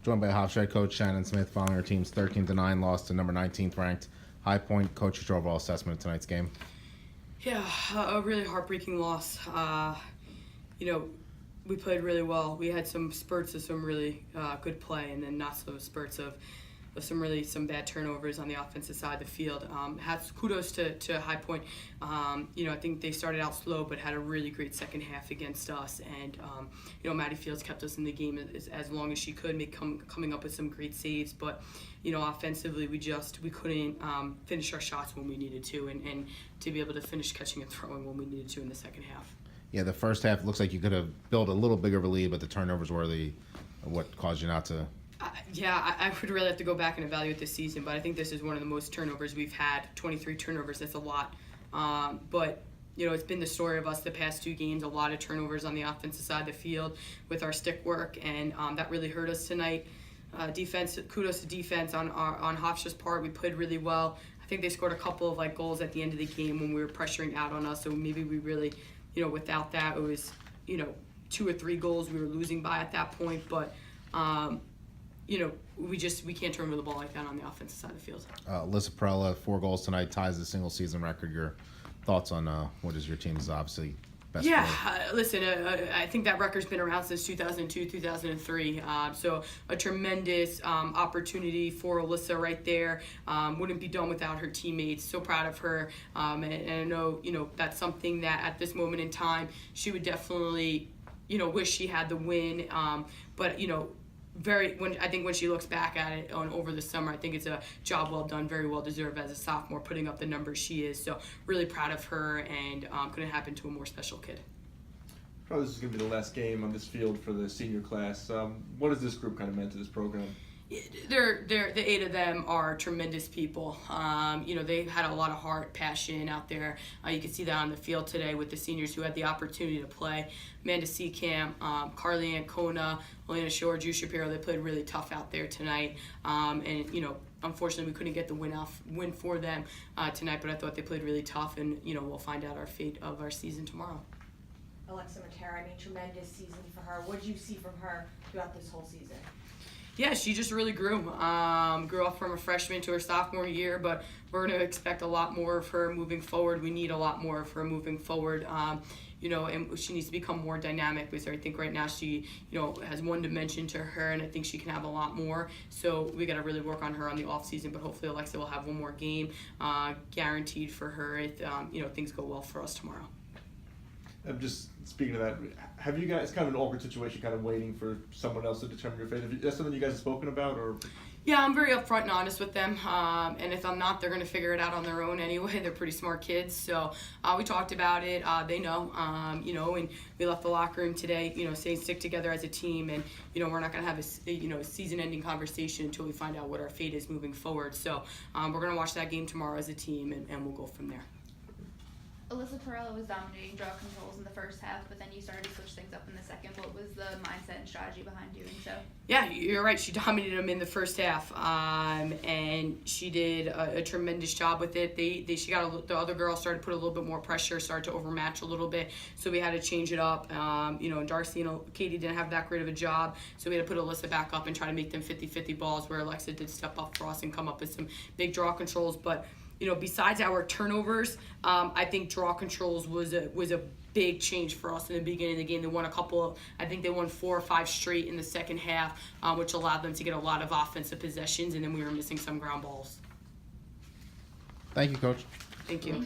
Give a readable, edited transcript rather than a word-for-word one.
Joined by Hofstra coach Shannon Smith following her team's 13-9 loss to number 19th ranked High Point. Coach, your overall assessment of tonight's game? Yeah, a really heartbreaking loss. We played really well. We had some spurts of some really good play, and then not so spurts of some bad turnovers on the offensive side of the field. Kudos to High Point. I think they started out slow, but had a really great second half against us. And Maddie Fields kept us in the game as long as she could, coming up with some great saves. But offensively, we couldn't finish our shots when we needed to, and to be able to finish catching and throwing when we needed to in the second half. Yeah, the first half looks like you could have built a little bigger of a lead, but the turnovers were what caused you not to. I would really have to go back and evaluate this season, but I think this is one of the most turnovers we've had. 23 turnovers, that's a lot. But it's been the story of us the past 2 games, a lot of turnovers on the offensive side of the field with our stick work, and that really hurt us tonight. Defense, kudos to defense on Hofstra's part. We played really well. I think they scored a couple of goals at the end of the game when we were pressuring out on us, so maybe we really, without that, it was, 2 or 3 goals we were losing by at that point, but we can't turn over the ball like that on the offensive side of the field. Alyssa Perella, 4 goals tonight, ties the single season record. Your thoughts on what is your team's obviously best player? Listen, I think that record's been around since 2002, 2003. So a tremendous opportunity for Alyssa right there. Wouldn't be done without her teammates. So proud of her. And I know, that's something that at this moment in time, she would definitely, wish she had the win. But, I think when she looks back at it over the summer, I think it's a job well done, very well deserved as a sophomore, putting up the numbers she is. So really proud of her, and couldn't happen to a more special kid. Probably this is going to be the last game on this field for the senior class. What has this group kind of meant to this program? The 8 of them are tremendous people. They've had a lot of heart, passion out there. You can see that on the field today with the seniors who had the opportunity to play. Amanda Seacamp, Carly Ancona, Elena Shore, Drew Shapiro, they played really tough out there tonight. Unfortunately, we couldn't get the win for them tonight, but I thought they played really tough, and, we'll find out our fate of our season tomorrow. Alexa Matera, tremendous season for her. What did you see from her throughout this whole season? Yeah, she just really grew. Grew up from a freshman to her sophomore year, but we're going to expect a lot more of her moving forward. We need a lot more of her moving forward. And she needs to become more dynamic, because I think right now she, has one dimension to her, and I think she can have a lot more. So we got to really work on her on the off season, but hopefully Alexa will have one more game guaranteed for her if, things go well for us tomorrow. Just speaking of that, have you guys, kind of an awkward situation, kind of waiting for someone else to determine your fate? Is that something you guys have spoken about, or? Yeah, I'm very upfront and honest with them, and if I'm not, they're going to figure it out on their own anyway. They're pretty smart kids, so we talked about it. They know, and we left the locker room today, saying stick together as a team, and we're not going to have a season-ending conversation until we find out what our fate is moving forward. So we're going to watch that game tomorrow as a team, and we'll go from there. Alyssa Perella was dominating draw controls in the first half, but then you started to switch things up in the second. What was the mindset and strategy behind doing so? Yeah, you're right. She dominated them in the first half, and she did a tremendous job with it. The other girls started to put a little bit more pressure, started to overmatch a little bit, so we had to change it up. Darcy and Katie didn't have that great of a job, so we had to put Alyssa back up and try to make them 50-50 balls, where Alexa did step up for us and come up with some big draw controls. But besides our turnovers, I think draw controls was a big change for us in the beginning of the game. They won I think they won 4 or 5 straight in the second half, which allowed them to get a lot of offensive possessions, and then we were missing some ground balls. Thank you, Coach. Thank you.